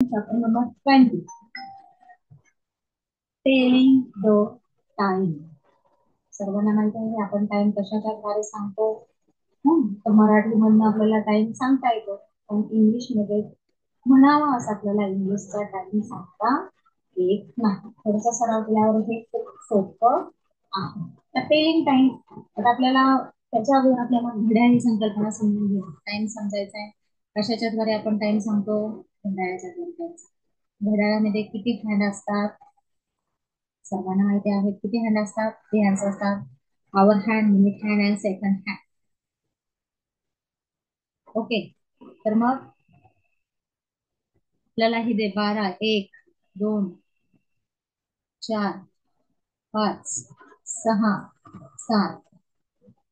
Chapter number 20. Telling the time. सर्वांना माहिती आहे आपण टाइम कशाच्या द्वारे सांगतो. तर मराठीमधनं आपल्याला टाइम सांगता येतो, पण इंग्लिश मध्ये म्हणावा असं आपल्याला इंग्लिशचा टाइम सांगता येत नाही. थोडासा सराव केल्यावर हे खूप सोपं आहे. तर टेलिंग टाइम, आता आपल्याला त्याच्यावर आपल्याला घड्याळ ही संकल्पना समजून घ्या. टाइम समजायचा आहे कशाच्या द्वारे आपण टाइम सांगतो, घड्याळाच्या द्वारे. घड्याळामध्ये किती हँड असतात सर्वांना माहिती आहे. किती हँड असतात? 3 हँड्स असतात. Hour hand, minute hand and second hand. Okay, तर मग आपल्याला ही दे 12, 1, 2, 4, 5, 6, 7,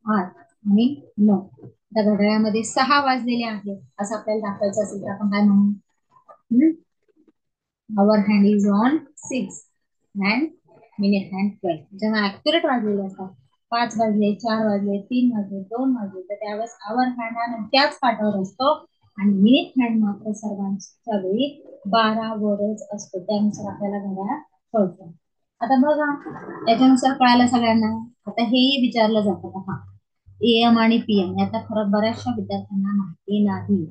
8 आणि 9. त्या घड्याळामध्ये 6 वाजलेले आहेत असं आपल्याला दाखवायचं असेल तर आपण काय म्हणू? Hour hand is on 6 and minute hand 12. जेव्हा ऍक्युरेट वाजलेले असतात, 5 वाजले, 4 वाजले, 3 वाजले, 2 वाजले, तर त्यावेळेस आवर हँड हा त्याच पाठावर असतो आणि मिनिट हँड मात्र सर्वांच्या वेळी 12 वरच असतो. त्यानुसार आपल्याला घड्याळ कळतो. आता बघा, त्याच्यानुसार कळायला सगळ्यांना. आता हेही विचारलं जातं पहा, एएम आणि पीएम याचा फरक बऱ्याचशा विद्यार्थ्यांना माहिती नाही.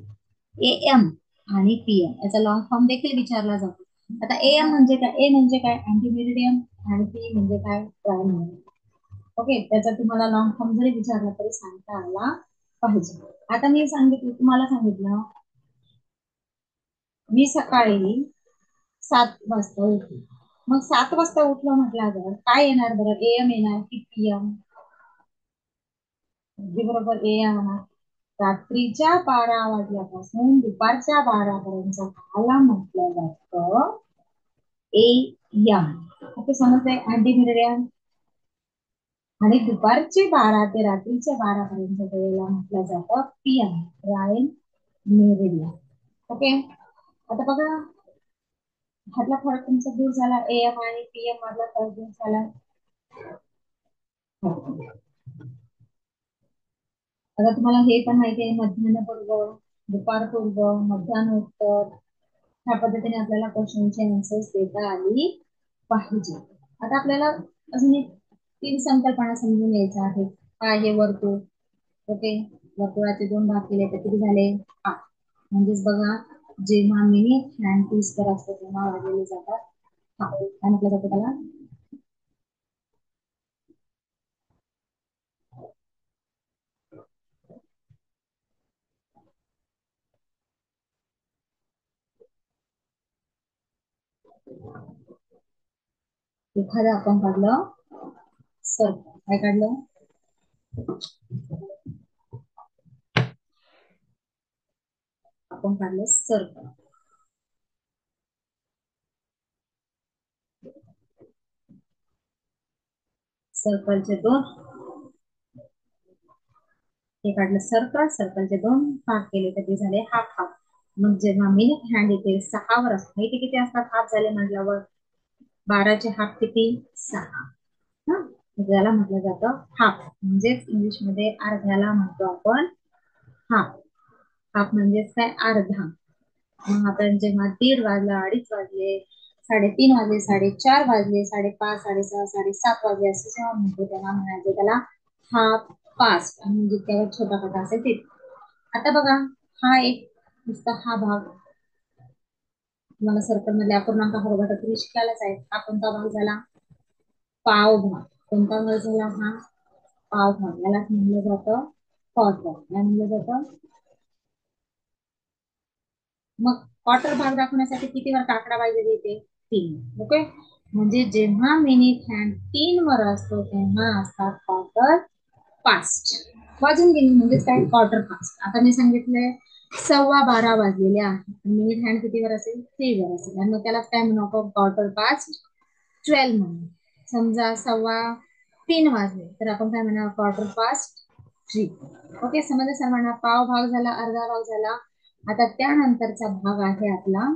एएम आणि पीएम याचा लॉंग फॉर्म देखील विचारला जातो. आता एएम म्हणजे काय? ए म्हणजे काय? अँटीमेरिडियम. आणि पी म्हणजे काय? Prime meridiem. ओके, त्याचा तुम्हाला लॉंग फॉर्म जरी विचारला तरी सांगता आला पाहिजे. आता मी तुम्हाला सांगितलं, मी सकाळी 7 वाजता उठले. मग 7 वाजता उठलो म्हटल्यावर काय येणार बरं? एएम येणार की पीएम? बरोबर एएम येणार. रात्रीच्या 12 वाजल्यापासून दुपारच्या 12 पर्यंत काला म्हटलं जातं एएम. ओके, समजलंय? अँटीमेरिडियम. आणि दुपारचे 12 ते रात्रीचे 12 पर्यंत वेळेला म्हटलं जातं पीएम, प्राईम मेरिडियन. ओके, आता बघा, ह्यातला फरक तुमचा दूर झाला. एएम आणि पीएम मधला फरक दूर झाला. आता तुम्हाला हे पण माहिती आहे, मध्यान्हपूर्व, दुपारपूर्व, मध्यान्होत्तर, ह्या पद्धतीने आपल्याला क्वेश्चनचे आन्सर्स देता आली पाहिजे. आता आपल्याला अजून एक 3 संकल्पना समजून घ्यायच्या आहेत. काय हे वर्तुळ. ओके, वर्तुळाचे 2 भाग केले तर किती झाले? 8. म्हणजेच बघा, जेव्हा मिनिट हँड 30 वर असतो तेव्हा वाजवले जातात. काय म्हटलं जातं त्याला? एखादं आपण काढलं सर्कल. काय काढलं? आपण काढलं सर्कल. सर्कलचे 2 हे काढलं सर्कल. सर्कलचे 2 भाग केले तर ते झाले हाफ हाफ. मग जेव्हा मिनिट हँड येते 6 वर असतो, माहिती किती असतात हाफ झाले म्हटल्यावर? 12चे हाफ किती? 6. त्याला म्हटलं जातं हाफ. म्हणजेच इंग्लिश मध्ये अर्ध्याला म्हणतो आपण हाफ. हाफ म्हणजेच काय? अर्धा. मग आपण जेव्हा 1:30 वाजला, 2:30 वाजले, 3:30 वाजले, 4:30 वाजले, 5:30, 6:30, 7:30 वाजले असं जेव्हा म्हणतो तेव्हा म्हणायचं त्याला हाफ पास्ट. म्हणजे त्यावर छोटा छोटा असेल ते. आता बघा, हा एक नुसता हा भाग तुम्हाला सर्कल मधल्या अपूर्णांक घटक तुम्ही शिकायलाच आहे. हा कोणता भाग झाला? पाव भाग. कोणता भाग झाला हा? पाव भाग. यालाच म्हणलं जातं क्वार्टर. काय म्हणलं जातं? मग क्वार्टर भाग दाखवण्यासाठी किती वर आकडा पाहिजे तिथे? 3. ओके, म्हणजे जेव्हा मिनिट हँड 3 वर असतो तेव्हा असतात क्वार्टर पास्ट. वाजून गेली म्हणजेच काय? Quarter past. आता मी सांगितलंय 12:15 वाजलेले आहेत. मिनिट हँड किती वर असेल? 3 वर असेल. आणि मग त्यालाच काय म्हणू आपण? क्वार्टर पास्ट 12 म्हणून. समजा 2:15 वाजले तर आपण काय म्हणणार? Quarter past 3. ओके, समजलं सर्वांना? पाव भाग झाला, अर्धा भाग झाला. आता त्यानंतरचा भाग आहे आपला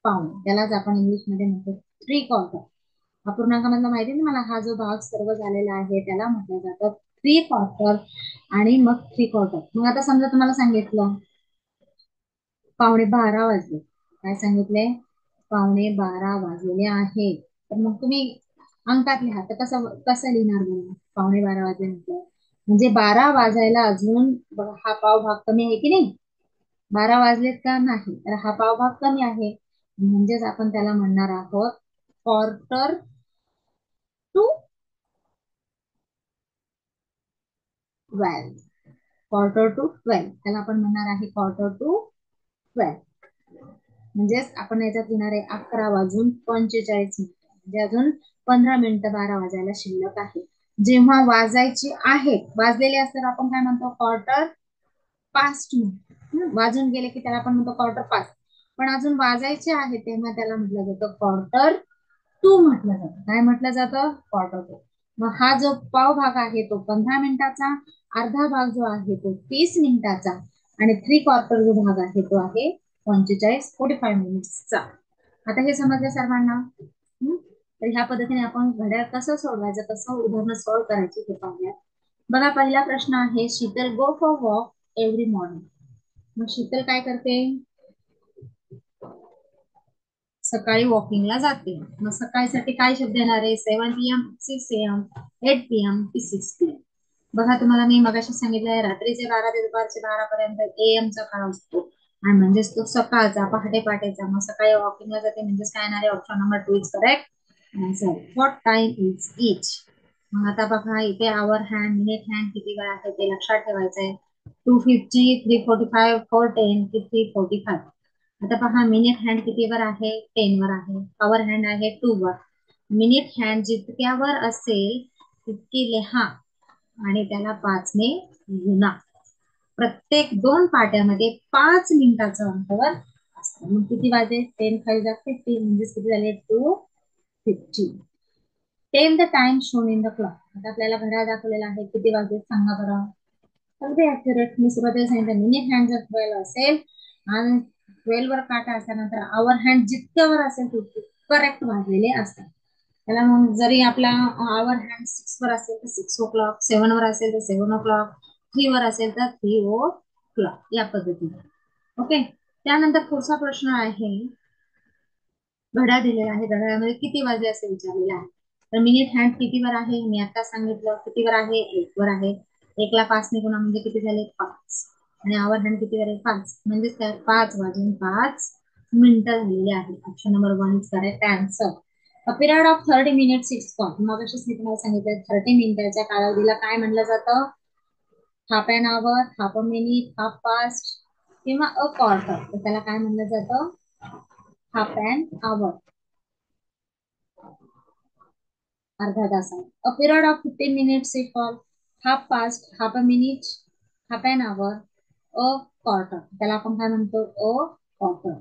पाऊण. त्यालाच आपण इंग्लिश मध्ये म्हणतो 3 क्वार्टर. अपूर्णांकामधला माहिती आहे मला, हा जो भाग सर्व झालेला आहे त्याला म्हटलं जातं 3 क्वार्टर आणि मग 3 क्वार्टर. मग आता समजा तुम्हाला सांगितलं 11:15 वाजले काय सांगितले? 12:15 वाजलेले आहे. तर मग तुम्ही अंकात लिहा. तर कसं कसं लिहिणार बघा? 12:15 वाजले म्हटलं म्हणजे 12 वाजायला अजून बघा, हा पाव भाग कमी आहे की नाही? 12 वाजलेत का? नाही. तर हा पाव भाग कमी आहे, म्हणजेच आपण त्याला म्हणणार आहोत क्वार्टर टू 12. क्वार्टर टू 12 त्याला आपण म्हणणार आहे क्वार्टर टू 12. म्हणजेच आपण याच्यात लिहिणार आहे 11:45 म्हणजे अजून 15 मिनिटं 12 वाजायला शिल्लक आहे. जेव्हा वाजायची आहेत, वाजलेले असतात, आपण काय म्हणतो? Quarter past. वाजून गेले की त्याला आपण म्हणतो क्वार्टर पास्ट. पण अजून वाजायचे आहे तेव्हा त्याला म्हटलं जातं क्वार्टर टू म्हटलं जातं. काय म्हटलं जातं? Quarter to. मग हा जो पाव भाग आहे तो 15 मिनिटाचा, अर्धा भाग जो आहे तो 30 मिनिटाचा आणि थ्री क्वार्टर जो भाग आहे तो आहे 45 मिनिट्सचा. आता हे समजलं सर्वांना? तर ह्या पद्धतीने आपण घड्याळ कसं सोडवायचं, कसं उदाहरण सॉल्व्ह करायची ते पाहूया. बघा, पहिला प्रश्न आहे, Sheetal go for walk every morning. मग शीतल काय करते? सकाळी वॉकिंगला जाते. मग सकाळीसाठी काय शब्द येणार आहे? 7 PM, 6 AM, 8 PM की 6 PM? बघा, तुम्हाला मी मगाशी सांगितलंय रात्रीचे 12 ते दुपारचे 12 पर्यंत AM चा काळ असतो आणि म्हणजेच तो सकाळचा, पहाटे पहाटेचा. मग सकाळी वॉकिंगला जाते म्हणजेच काय येणार आहे? Option number 2 is correct answer. What time is इच? मग आता बघा, इथे आवर हँड, मिनिट हँड किती वेळ आहे ते लक्षात ठेवायचंय. 2:50, 3:45, 4:10 की 3:45? आता पहा, मिनिट हँड कितीवर आहे? 10 वर आहे. आवर हँड आहे 2 वर. मिनिट हँड जितक्यावर असेल तितकी लिहा आणि त्याला 5 ने गुणा. प्रत्येक दोन पाट्यामध्ये 5 मिनिटाचं अंतर असतं. मग किती वाजले? 10 5 जा 50 म्हणजे किती झाले? 2:50. Tell the time shown in the clock. आता आपल्याला घड्याळ दाखवलेला आहे, किती वाजले सांगा बरं. अगदी ऍक्युरेट. मी सुरुवातीला सांगितलं, मिनिट हँड जर 12 असेल आणि 12 वर काटा असल्यानंतर आवर हँड जितक्यावर असेल तितके करेक्ट वाजलेले असतात. त्याला मग जरी आपला आवर हँड 6 वर असेल तर 6 o'clock, 7 वर असेल तर 7 o'clock, 3 वर असेल तर 3 o'clock, या पद्धतीने. ओके. त्यानंतर पुढचा प्रश्न आहे, घड्याळ दिलेला आहे, घड्याळामध्ये किती वाजले असे विचारलेले आहे. तर मिनिट हँड कितीवर आहे? मी आता सांगितलं कितीवर आहे? 1 वर आहे. 1ला 5 ने गुणा म्हणजे किती झाले? 5. आणि आवर हँड कितीवर आहे? 5. म्हणजेच काय? 5:05 झालेले आहे. Option number 1 is correct answer. A period of 30 minutes is called. मग मी तुम्हाला सांगितलं 30 मिनिटाच्या कालावधीला काय म्हणलं जातं? Half an our, half a minute, half past किंवा अ क्वार्टर. तर त्याला काय म्हणलं जातं? हाफ एन आवर, अर्धा तास. A period of 15 minutes is called half past, half a minute, half an hour, a quarter. त्याला आपण काय म्हणतो? A quarter.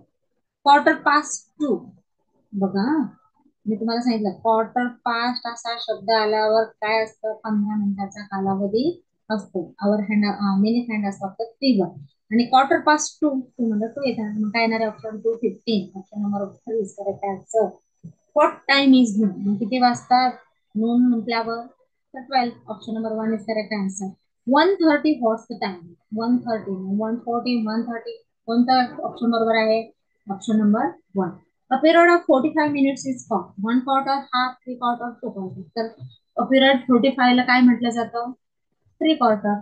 Quarter past to. बघा, मी तुम्हाला सांगितलं क्वार्टर पास्ट असा शब्द आल्यावर काय असतं? 15 मिनिटाचा कालावधी असतो. आवर हँड, मिनिट हँड असतो फक्त 3 वर. आणि क्वार्टर पास्ट टू टू म्हणजे 2 येतात. मग काय येणार आहे? Option 2:15. Option number 3 is correct answer. What time is noon? मग किती वाजतात? नून म्हटल्यावर तर 12. Option number 1 is correct answer. 1:30 what's the time? 1:30, 1:40, 1:30 कोणता ऑप्शन बरोबर आहे? Option number 1. A period of 45 minutes is called 1 quarter, half, 3 quarter, 2 quarter. तर a period 45 ला काय म्हटलं जातं? 3 quarter.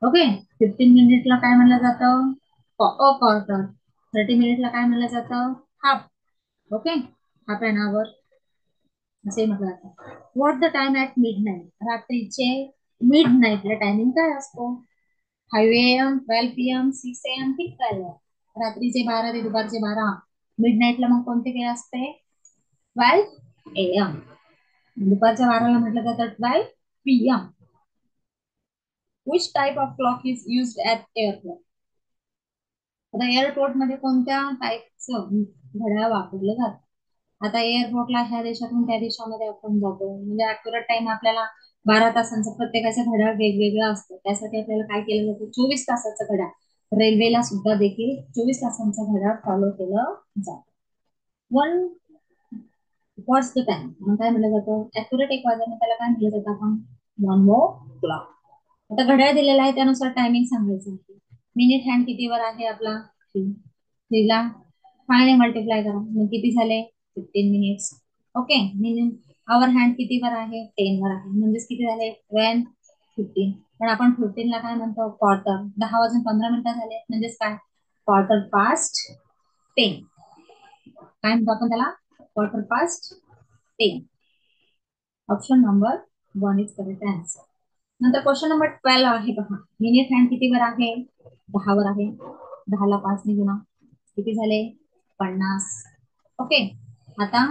ओके. 15 मिनिटला काय म्हणलं जातं? A quarter. 30 मिनिटला काय म्हणलं जातं? हाफ. ओके. हाफ एन आवर असे म्हटलं जातं. What the time at midnight? रात्रीचे मिडनाईटला टायमिंग काय असतो? 5 AM, 12 PM, 6 AM की 12 AM? रात्रीचे 12 ते दुपारचे 12. मिडनाईटला मग कोणते वेळ असते? 12 AM. दुपारच्या 12ला म्हटलं जातं 12 PM. Which type of clock is used at airport? आता एअरपोर्ट मध्ये कोणत्या टाईपचं घड्याळ वापरलं जातं? आता एअरपोर्टला ह्या देशातून त्या देशामध्ये आपण जातो म्हणजे अॅक्युरेट टाइम आपल्याला 12 तासांचं प्रत्येकाचं घड्याळ वेगवेगळं असतं. त्यासाठी आपल्याला काय केलं जातं? 24 तासाचं घड्याळ. रेल्वेला सुद्धा देखील 24 तासांचं घड्याळ फॉलो केलं जातं. One what's the time? मग काय म्हणलं जातं? अॅक्युरेट 1 वाजल्याने त्याला काय म्हटलं जातं आपण? 1 o'clock. आता घड्याळ दिलेला आहे त्यानुसार टायमिंग सांगायचं आहे. मिनिट हँड कितीवर आहे आपला? 3. 3ला फायने मल्टिप्लाय करा, मग किती झाले 15 minutes. Okay, meaning hour hand कितीवर आहे 10 वर आहे, म्हणजेच किती झाले 12 15. पण आपण 15 ला काय म्हणतो क्वार्टर, 10 वाजून 15 मिनिटं झाले म्हणजेच काय क्वार्टर पास्ट 10. काय म्हणतो आपण त्याला quarter past 10. Option number 1 is correct answer. नंतर क्वेश्चन नंबर 12 आहे बघा, मिनिट हँड कितीवर आहे 10 वर आहे. 10 ला 5 ने गुणा, किती झाले 50. ओके, आता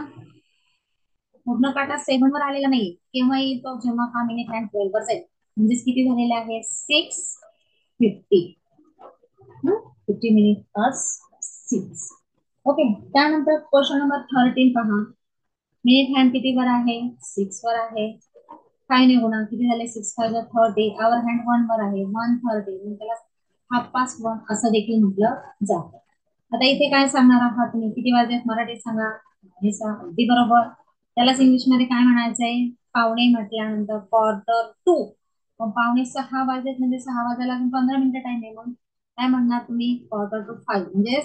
पूर्ण काटा 7 वर आलेला नाही, केव्हा येतो जेव्हा हा मिनिट हँड 12 वर जाईल, म्हणजेच किती झालेले आहे 6:50. 50 मिनिट प्लस 6. ओके, त्यानंतर क्वेश्चन नंबर 13 पहा, मिनिट हँड कितीवर आहे 6 वर आहे. 5 ने गुणा, किती झाले 6 5 30. आवर हँड 1 वर आहे 1:30, म्हणजे त्याला हाफ पास्ट 1 असं देखील म्हटलं जातं. आता इथे काय सांगणार आहात तुम्ही, किती वाजलेत मराठीत सांगा. हे अगदी बरोबर. त्यालाच इंग्लिश मध्ये काय म्हणायचंय, पावणे म्हटल्यानंतर क्वार्टर टू. मग पावणे 6 वाजलेत म्हणजे 6 वाजायला अजून 15 मिनिटं टाइम आहे, मग काय म्हणणार तुम्ही क्वार्टर टू 5. म्हणजे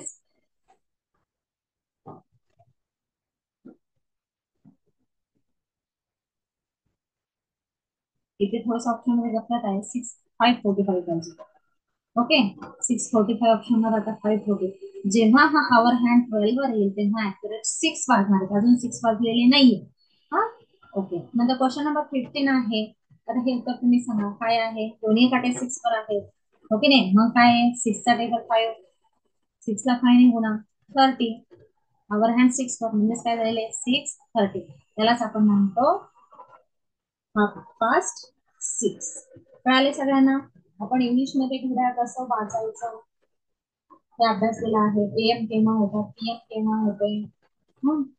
इथे थोडंसं ऑप्शन मध्ये गफलत आहे, 5:45 पाहिजे. ओके, 6:45 ऑप्शन वर आता 5:40. जेव्हा हा आवर हँड 12 वर येईल तेव्हा ऍक्युरेट 6 वाजणार आहेत, अजून 6 वाजलेले नाहीये. हा, ओके. नंतर क्वेश्चन नंबर 15 आहे. आता हे उत्तर तुम्ही सांगा काय आहे, दोन्ही काटे 6 वर आहे. ओके नाही, मग काय आहे 6 चा टेबल 5, 6 ला 5 ने गुणा 30. आवर हँड 6 वर म्हणजेच काय झालेले 6:30. त्यालाच आपण म्हणतो हाफ पास्ट 6. कळाले सगळ्यांना. आपण इंग्लिश मध्ये घड्याळ कसं वाचायचं हे अभ्यास केला आहे. एएम केव्हा होता, पीएम केव्हा होते,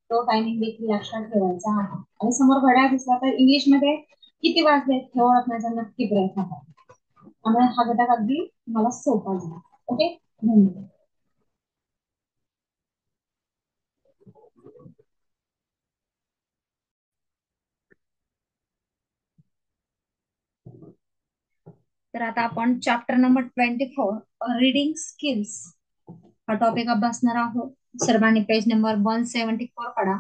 तो टायमिंग देखील लक्षात ठेवायचा आहे. आणि समोर घड्याळ दिसला तर इंग्लिश मध्ये किती वाजले हे ओळखण्याचा नक्की प्रयत्न करा. त्यामुळे हा घटक अगदी मला सोपा झाला. ओके, धन्यवाद. तर आता आपण चॅप्टर नंबर 24 रीडिंग स्किल्स हा टॉपिक अभ्यासणार आहोत. सर्वांनी पेज नंबर 174 काढा.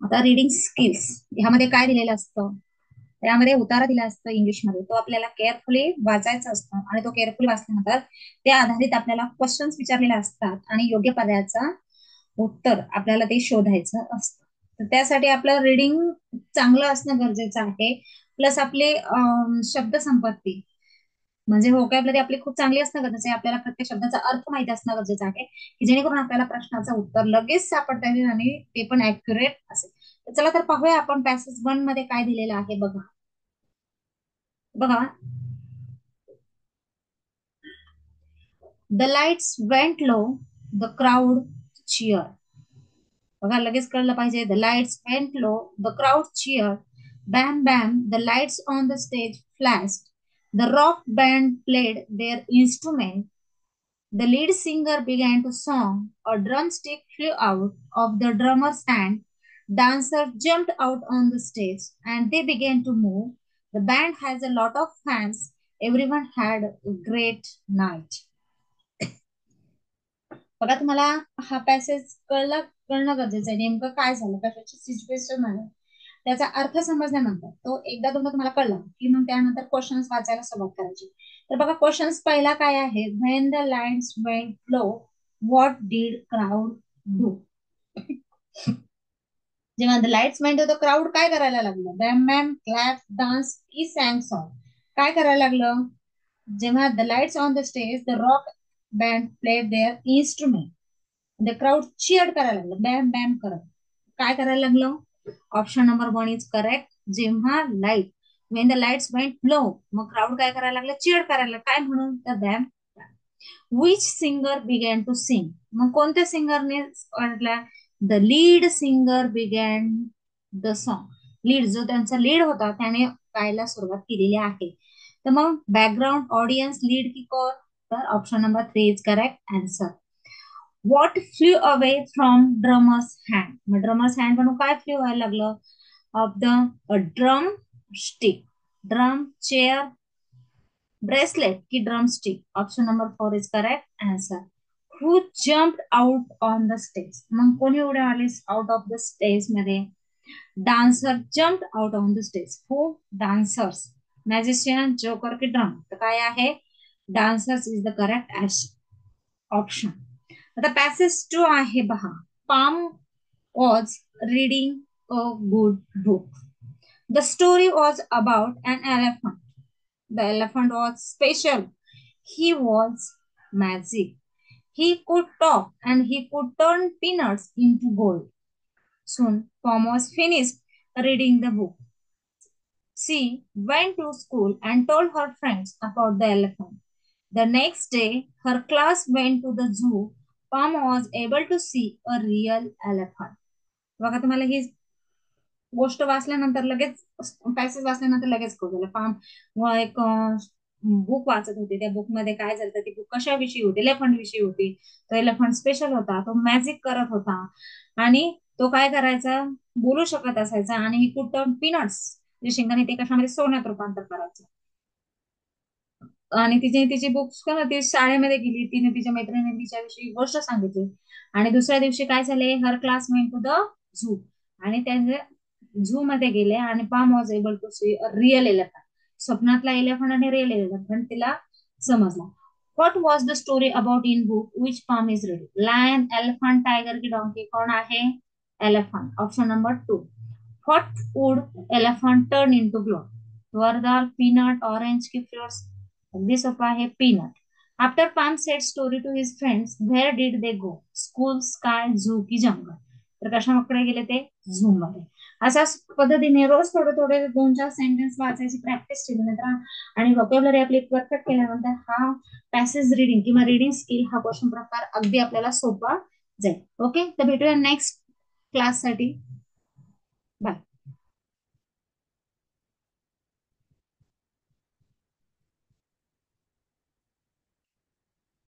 आता रीडिंग स्किल्स ह्यामध्ये काय दिलेलं असतं, त्यामध्ये उतारा दिला असतं इंग्लिशमध्ये, तो आपल्याला केअरफुली वाचायचा असतो आणि तो केअरफुली वाचल्यानंतर त्या आधारित आपल्याला क्वेश्चन्स विचारलेले असतात आणि योग्य पर्यायाचा उत्तर आपल्याला ते शोधायचं असतं. तर त्यासाठी आपलं रीडिंग चांगलं असणं गरजेचं आहे. प्लस आपले शब्द संपत्ती म्हणजे व्होकॅब्युलरी आपली खूप चांगली असणं गरजेचं आहे. आपल्याला प्रत्येक शब्दाचा अर्थ माहिती असणं गरजेचं आहे, की जेणेकरून आपल्याला प्रश्नाचं उत्तर लगेच सापडता येईल आणि ते पण ऍक्युरेट असेल. तर चला तर पाहूया आपण पॅसेज 1 मध्ये काय दिलेलं आहे बघा. बघा, the lights went low, the crowd cheer. बघा लगेच कळलं पाहिजे. The lights went low, the crowd cheer. Bam bam, the lights on the stage flashed. The rock band played their instrument. The lead singer began to song. A drumstick flew out of the drummer's hand. Dancers jumped out on the stage and they began to move. The band has a lot of fans. Everyone had a great night. बघा तुम्हाला हा passage कळणं गरजेचं आहे. नेमकं काय झालं, कशाची सिच्युएशन आहे, त्याचा अर्थ समजल्यानंतर तो एकदा दोनदा तुम्हाला कळला की मग त्यानंतर क्वेश्चन्स वाचायला सुरुवात करायची. तर बघा क्वेश्चन्स पहिला काय आहे, when the lines went low what did crowd do. जेव्हा the lights went low crowd काय करायला लागलं, बॅम बॅम क्लॅप डान्स की सॅंग सॉन्ग. काय करायला लागलं, जेव्हा the lights on the stage the rock band played their instrument. The crowd cheer करायला लागलं बॅम बॅम करत. काय करायला लागलं, ऑप्शन नंबर 1 इज करेक्ट. जेव्हा light when the lights went low मग क्राऊड काय करायला लागलं, चिअर करायला, काय म्हणून तर bam. Which singer began to sing, मग कोणत्या सिंगरने म्हटलं, the lead singer began the song. Lead जो त्यांचा लीड होता त्याने गायला सुरुवात केलेली आहे. तर मग बॅकग्राऊंड ऑडियन्स लीड की कोर, तर option number 3 is correct answer. What flew away from drummer's hand, मग ड्रमर्स हँड म्हणून काय फ्ल्यू व्हायला लागलं, of the drum stick, drum, chair, bracelet की drum stick. Option number 4 is correct answer. Who jumped out on the stage, मग कोणी उड्या आले आउट ऑफ द स्टेज मध्ये? Dancer jumped out on the stage. Who? Dancers. Magician, joker की drum? तर काय आहे? Dancers is the correct option. आता पॅसेज 2 आहे पहा. Pam was reading a good book. The story was about an elephant. The elephant was special. He was magic. He could talk and he could turn peanuts into gold. Soon, Tom was finished reading the book. She went to school and told her friends about the elephant. The next day, her class went to the zoo. Tom was able to see a real elephant. बघा तुम्हाला ही गोष्ट वाचल्यानंतर लगेच, passage वाचल्यानंतर लगेच कळलं. Form एक book वाचत होते. त्या बुक मध्ये काय झालं, ती बुक कशाविषयी होती? एलिफंट विषयी होती. तो एलिफंट स्पेशल होता, तो मॅजिक करत होता आणि तो काय करायचा? बोलू शकत असायचा आणि ही कुठं पीनट्स जे शेंगदाणे ते कशामध्ये सोन्यात रूपांतर करायचं. आणि तिची बुक्स ती शाळेमध्ये गेली, तिने तिच्या मैत्रिणीने तिच्याविषयी गोष्ट सांगितली आणि दुसऱ्या दिवशी काय झाले, her class went to the zoo. आणि त्यांचे झू मध्ये गेले आणि Pam was able to see real elephant. स्वप्नातला एलिफंट आणि रिअल एलिफंट तिला समजला. What was the story about in book which Pam is ready? Lion, elephant, tiger की डॉंकी? कोण आहे? Elephant. Option number 2. What would elephant turn into blood? वरदार, peanut, orange की fruits? अगदी सोपं आहे, peanut. After palm sed story to his friends, where did they go? School, sky, zoo की jungle? तर कशाकडे गेले ते? झू मध्ये. अशाच पद्धतीने रोज थोडे थोडे 2-4 सेंटेन्स वाचायची प्रॅक्टिस केल्यानंतर आणि व्होकॅब्युलरी आपली परफेक्ट केल्यानंतर हा पॅसेज रिडिंग किंवा रिडिंग स्किल हा क्वेश्चन प्रकार अगदी आपल्याला सोपा जाईल. ओके, तर भेटूया नेक्स्ट क्लास साठी. बाय.